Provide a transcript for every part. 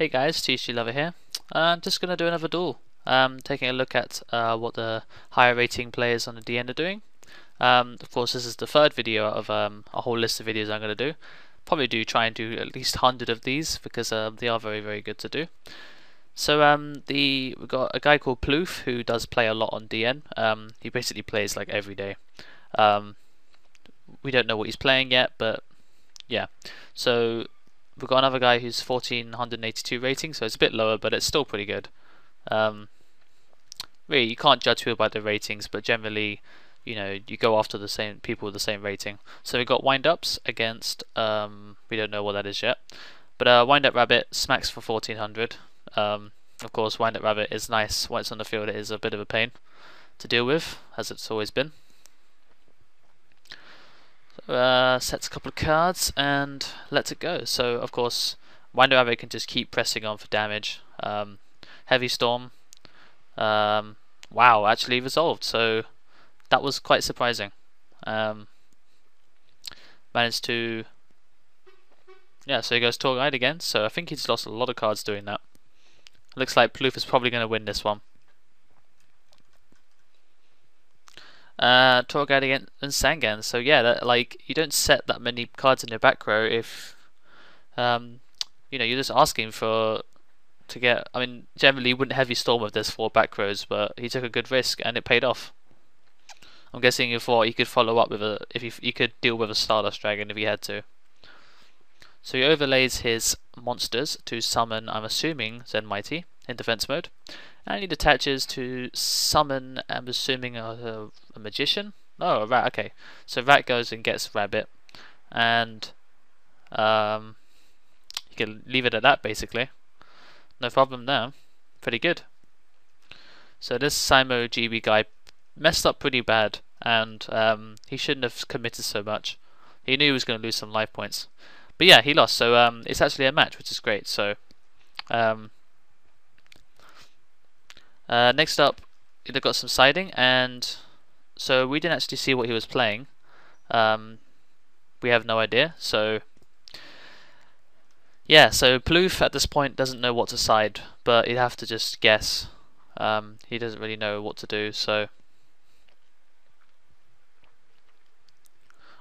Hey guys, Thetcglover here. I'm just going to do another duel. Taking a look at what the higher rating players on the DN are doing. Of course, this is the third video out of a whole list of videos I'm going to do. Probably try and do at least 100 of these because they are very, very good to do. So we've got a guy called Ploof who does play a lot on DN. He basically plays like every day. We don't know what he's playing yet, but yeah. So we've got another guy who's 1482 rating, so it's a bit lower, but it's still pretty good. Really, you can't judge people by their ratings, but generally, you know, you go after the same people with the same rating. So we've got wind-ups against, we don't know what that is yet, but wind-up rabbit smacks for 1400. Of course, wind-up rabbit is nice. Once on the field, it is a bit of a pain to deal with, as it's always been. Sets a couple of cards and lets it go. So of course, Winder Rabbit can just keep pressing on for damage. Heavy Storm. Wow, actually resolved. So that was quite surprising. Managed to. Yeah, so he goes Tour Guide again. So I think he's lost a lot of cards doing that. Looks like Ploof is probably going to win this one. Tour Guide again and Sangan. So yeah, like you don't set that many cards in your back row if you know, you're just asking to get. I mean, generally you wouldn't heavy storm with this 4 back rows, but he took a good risk and it paid off. I'm guessing he thought he could follow up with if he could deal with a Stardust Dragon if he had to. So he overlays his monsters to summon, I'm assuming, Zen Mighty in defense mode. And he detaches to summon, I'm assuming, a magician? Oh, a rat, okay. So rat goes and gets rabbit. And you can leave it at that, basically. No problem there. Pretty good. So this Simo GB guy messed up pretty bad. And he shouldn't have committed so much. He knew he was going to lose some life points. But yeah, he lost. So it's actually a match, which is great. So next up, they've got some siding, and so we didn't actually see what he was playing. We have no idea. So yeah, so Ploof at this point doesn't know what to side, but he'd have to just guess. He doesn't really know what to do. So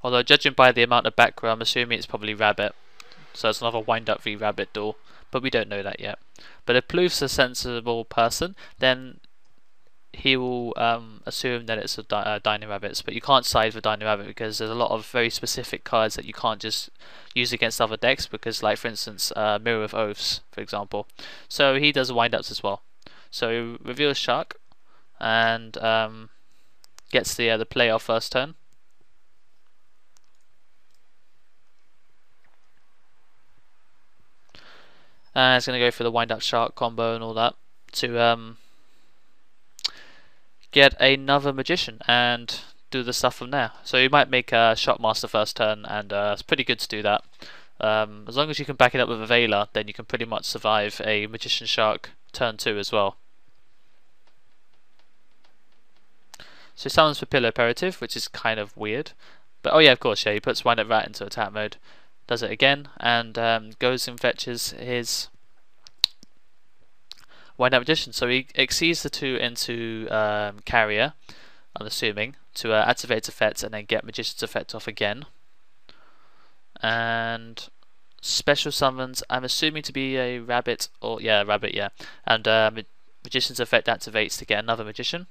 although judging by the amount of back row, I'm assuming it's probably rabbit. So it's another wind-up v rabbit duel, but we don't know that yet. But if Ploof's a sensible person, then he will assume that it's a Dining Rabbits, but you can't side for Dining Rabbit because there's a lot of very specific cards that you can't just use against other decks, because like for instance Mirror of Oaths, for example. So he does wind-ups as well. So he reveals Shark and gets the play off first turn. And it's going to go for the wind-up Shark combo and all that to get another magician and do the stuff from there. So you might make a Shockmaster first turn, and it's pretty good to do that. As long as you can back it up with a Veiler, then you can pretty much survive a Magician Shark turn 2 as well. So he summons for Pillar Imperative, which is kind of weird. But oh yeah, of course, yeah, he puts Wind Up Rat into attack mode, does it again, and goes and fetches his Wind Up Magician. So he exceeds the 2 into Carrier, I'm assuming, to activate its effects and then get Magician's effect off again. And special summons, I'm assuming to be a rabbit, or yeah, rabbit, yeah. And Magician's effect activates to get another Magician.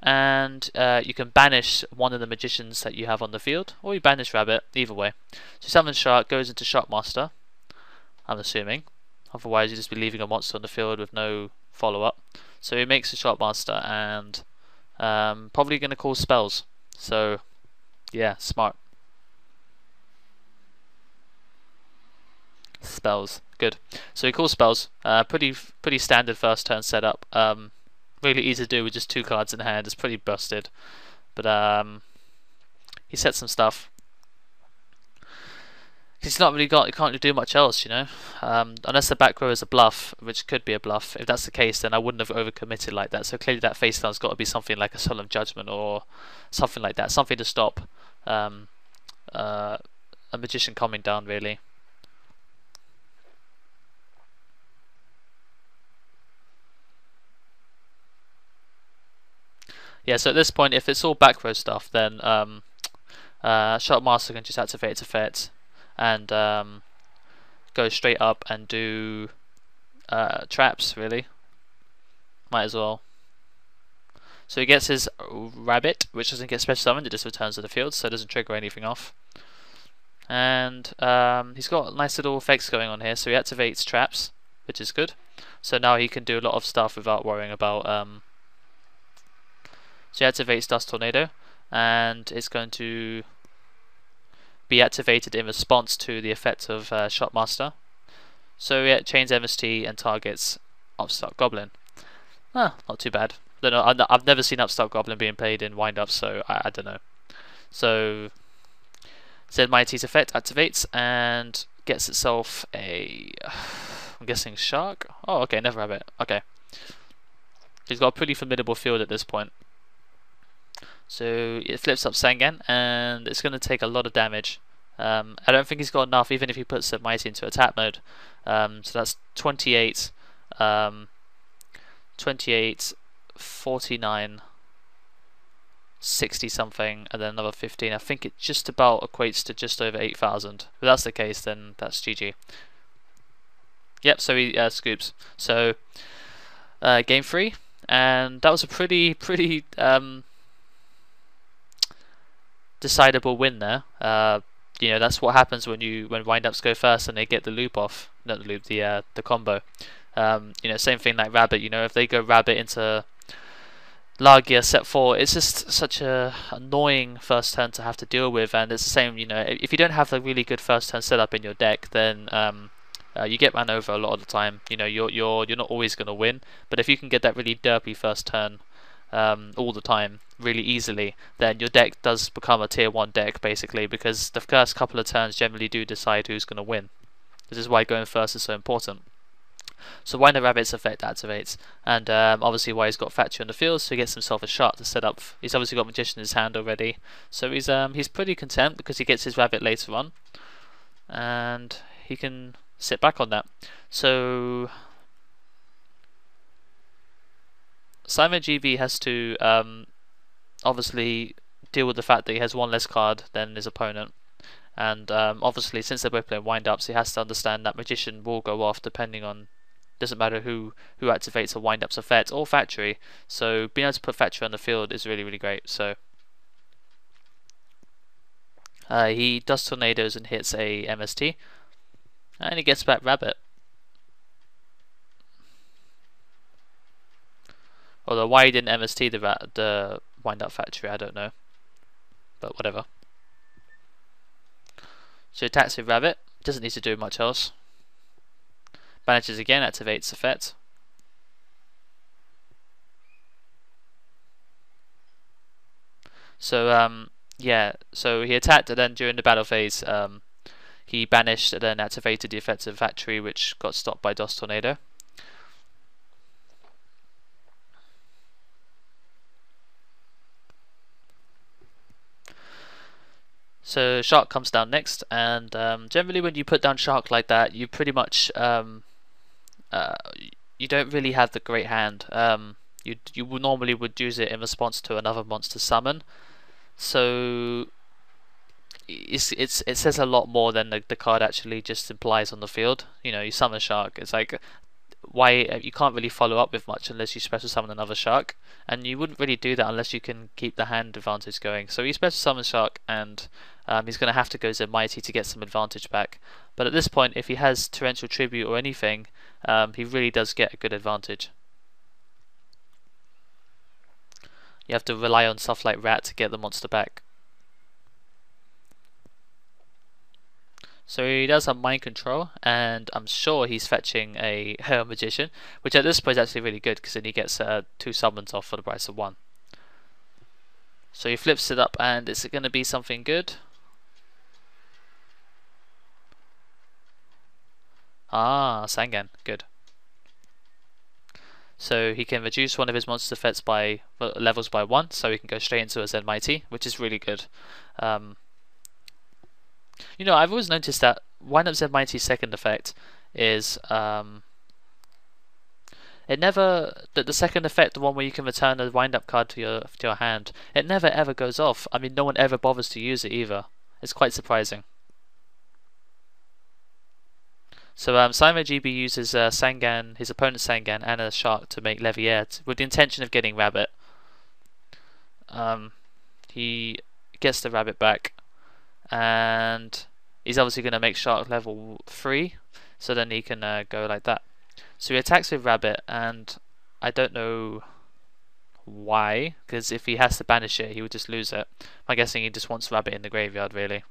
And you can banish one of the magicians that you have on the field, or you banish rabbit, either way. So summon Shark, goes into Shockmaster, I'm assuming. Otherwise you'd just be leaving a monster on the field with no follow-up. So he makes a Shockmaster and probably going to call spells. So yeah, smart. Spells, good. So he calls spells. Pretty standard first turn setup. Really easy to do with just 2 cards in hand. It's pretty busted, but he sets some stuff. He's not really got. He can't do much else, you know. Unless the back row is a bluff, which could be a bluff. If that's the case, then I wouldn't have overcommitted like that. So clearly, that face down's got to be something like a Solemn Judgment or something like that. Something to stop a magician coming down, really. Yeah, so at this point, if it's all back row stuff, then Shotmaster can just activate its effect and go straight up and do traps, really. Might as well. So he gets his rabbit, which doesn't get special summoned, it just returns to the field, so it doesn't trigger anything off. And he's got nice little effects going on here, so he activates traps, which is good. So now he can do a lot of stuff without worrying about... So he activates Dust Tornado, and it's going to be activated in response to the effect of Shotmaster. So yeah, chains MST and targets Upstart Goblin. Not too bad. Don't know, I've never seen Upstart Goblin being played in wind-up, so I don't know. So Zed Mighty's effect activates and gets itself a... I'm guessing shark? Oh, okay, never have it. Okay. He's got a pretty formidable field at this point. So it flips up Sangan, and it's going to take a lot of damage. I don't think he's got enough, even if he puts Zed Mighty into attack mode. So that's 28... 28, 49, 60 something, and then another 15. I think it just about equates to just over 8,000. If that's the case, then that's GG. Yep, so he scoops. So, game 3, and that was a pretty decidable win there. You know, that's what happens when wind-ups go first and they get the loop off. Not the loop, the combo. You know, same thing like Rabbit. You know, if they go Rabbit into Lagia set 4, it's just such a annoying first turn to have to deal with. And it's the same. You know, if you don't have a really good first turn setup in your deck, then you get ran over a lot of the time. You know, you're not always going to win. But if you can get that really derpy first turn all the time, really easily, then your deck does become a tier 1 deck basically, because the first couple of turns generally do decide who's going to win. This is why going first is so important. So Wind Up Rabbit's effect activates, and obviously why he's got Factory on the field, so he gets himself a shot to set up. He's obviously got Magician in his hand already, so he's pretty content because he gets his Rabbit later on, and he can sit back on that. So Simon GB has to obviously deal with the fact that he has one less card than his opponent. And obviously, since they're both playing wind-ups, he has to understand that Magician will go off depending on... Doesn't matter who activates a wind-ups effect or Factory. So being able to put Factory on the field is really, really great. So he does Tornadoes and hits a MST. And he gets back Rabbit. Although why he didn't MST the wind-up Factory, I don't know. But whatever. So attacks with Rabbit, doesn't need to do much else. Banishes again, activates effect. So yeah, so he attacked, and then during the battle phase he banished and then activated the effect of Factory, which got stopped by DOS Tornado. So Shark comes down next, and generally when you put down Shark like that, you pretty much you don't really have the great hand. You normally would use it in response to another monster summon. So it says a lot more than the card actually just implies on the field. You know, you summon Shark. It's like, why you can't really follow up with much unless you special summon another Shark, and you wouldn't really do that unless you can keep the hand advantage going. So he special summons Shark, and he's going to have to go Zed Mighty to get some advantage back. But at this point, if he has Torrential Tribute or anything, he really does get a good advantage. You have to rely on stuff like Rat to get the monster back. So he does have Mind Control, and I'm sure he's fetching a Magician, which at this point is actually really good, because then he gets 2 summons off for the price of 1. So he flips it up, and is it going to be something good? Ah, Sangan, good. So he can reduce one of his monster effects by levels by 1, so he can go straight into a Zed Mighty, which is really good. You know, I've always noticed that Wind Up Zed Mighty's second effect is it it never the second effect, the one where you can return a wind up card to your hand, it never ever goes off. I mean, no one ever bothers to use it either. It's quite surprising. So Saimo GB uses Sangan, his opponent's Sangan, and a Shark to make Levier with the intention of getting Rabbit. He gets the Rabbit back, and he's obviously going to make Shark level 3, so then he can go like that. So he attacks with Rabbit, and I don't know why, because if he has to banish it, he would just lose it. I'm guessing he just wants Rabbit in the graveyard, really.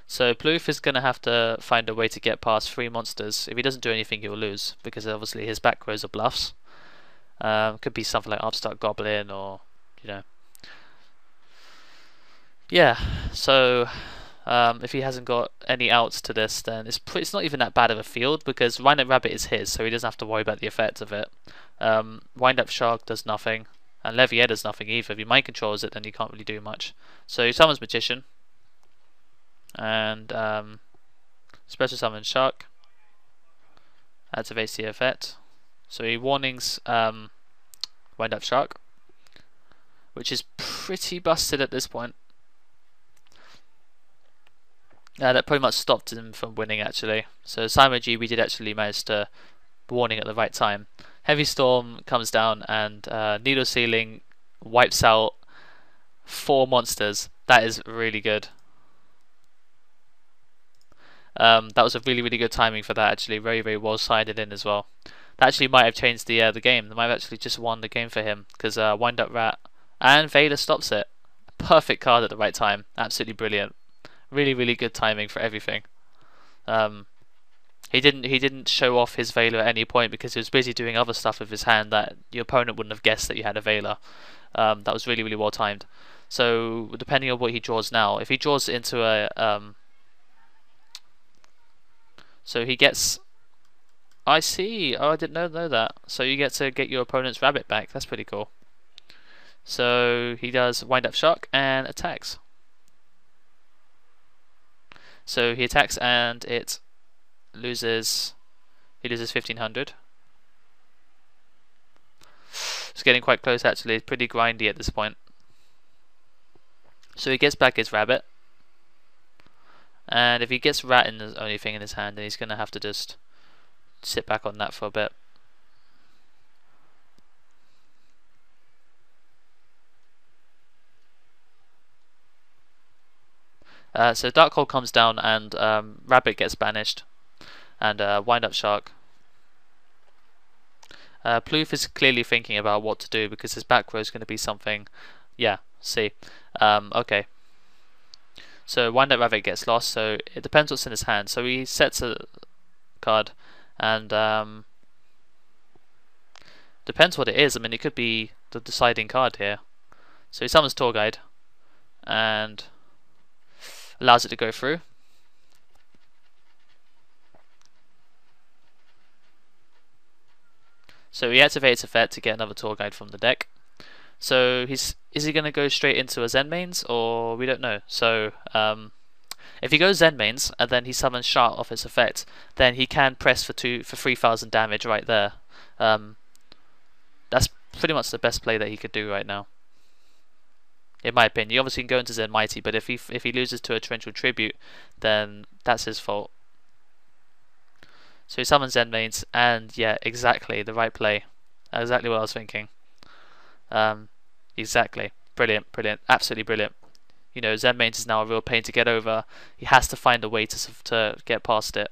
So Plouffe is going to have to find a way to get past 3 monsters. If he doesn't do anything, he will lose, because obviously his back rows are bluffs. Could be something like Upstart Goblin, or, you know. Yeah, so if he hasn't got any outs to this, then it's not even that bad of a field, because Wind Up Rabbit is his, so he doesn't have to worry about the effects of it. Wind Up Shark does nothing, and Levier does nothing either. If he mind controls it, then he can't really do much. So he summons Magician, and special summon Shark, activates the effect. So he warnings Wind Up Shark, which is pretty busted at this point. That pretty much stopped him from winning, actually. So Saimo GB did actually manage to warning at the right time. Heavy Storm comes down, and Needle Ceiling wipes out 4 monsters. That is really good. That was a really good timing for that, actually. Very well sided in as well. That actually might have changed the game. They might have actually just won the game for him, because Wind Up Rat and Vader stops it. Perfect card at the right time. Absolutely brilliant. Really good timing for everything. He didn't show off his Veiler at any point, because he was busy doing other stuff with his hand that your opponent wouldn't have guessed that you had a Veiler. That was really well timed. So depending on what he draws now, if he draws into a so he gets, I see. Oh, I didn't know that. So you get to get your opponent's Rabbit back. That's pretty cool. So he does Wind Up Shark and attacks. So he attacks, and it loses. He loses 1500. It's getting quite close, actually. It's pretty grindy at this point. So he gets back his Rabbit, and if he gets Rat in the only thing in his hand, then he's going to have to just sit back on that for a bit. So Dark Hole comes down, and Rabbit gets banished, and Wind Up Shark. Plouffe is clearly thinking about what to do, because his back row is going to be something. Yeah, see. Okay. So Wind Up Rabbit gets lost, so it depends what's in his hand. So he sets a card, and depends what it is. I mean, it could be the deciding card here. So he summons Tour Guide, and allows it to go through. So he activates effect to get another Tour Guide from the deck. So is he going to go straight into a Zen mains, or we don't know. So if he goes Zen mains and then he summons Shark off his effect, then he can press for 3,000 damage right there. That's pretty much the best play that he could do right now, in my opinion. You obviously can go into Zen Mighty, but if he loses to a Torrential Tribute, then that's his fault. So he summons Zen mains, and yeah, exactly the right play. Exactly what I was thinking. Exactly. Brilliant, absolutely brilliant. You know, Zen mains is now a real pain to get over. He has to find a way to get past it.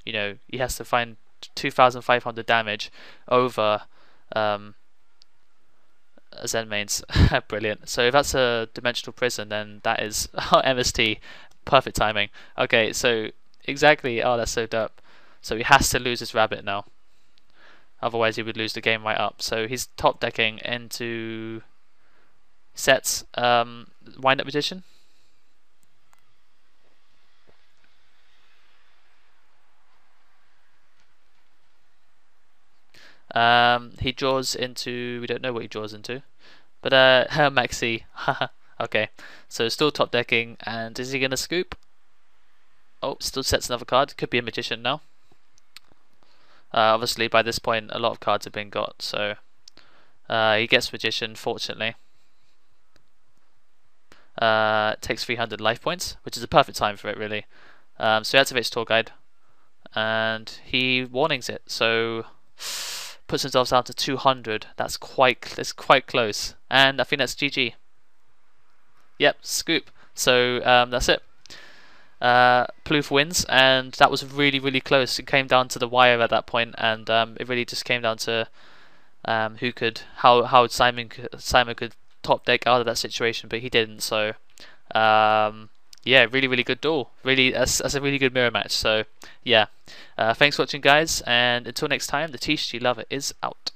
You know, he has to find 2,500 damage over Zen mains. Brilliant. So if that's a Dimensional Prison, then that is MST. Perfect timing. Okay, so exactly. Oh, that's so dope. So he has to lose his Rabbit now. Otherwise he would lose the game right up. So he's top decking into sets Wind Up Magician. He draws into, we don't know what he draws into. But Maxi, okay. So still top decking, and is he gonna scoop? Oh, still sets another card. Could be a magician now. Obviously, by this point, a lot of cards have been got, so he gets magician. Fortunately, takes 300 life points, which is a perfect time for it, really. So he activates tour guide, and he warnings it. So puts himself down to 200. That's quite close, and I think that's GG. Yep, scoop. So that's it. Plouffe wins, and that was really close. It came down to the wire at that point, and it really just came down to how Simon could top deck out of that situation, but he didn't. So yeah, really good duel. Really, that's a really good mirror match. So yeah, thanks for watching, guys, and until next time, the TCG Lover is out.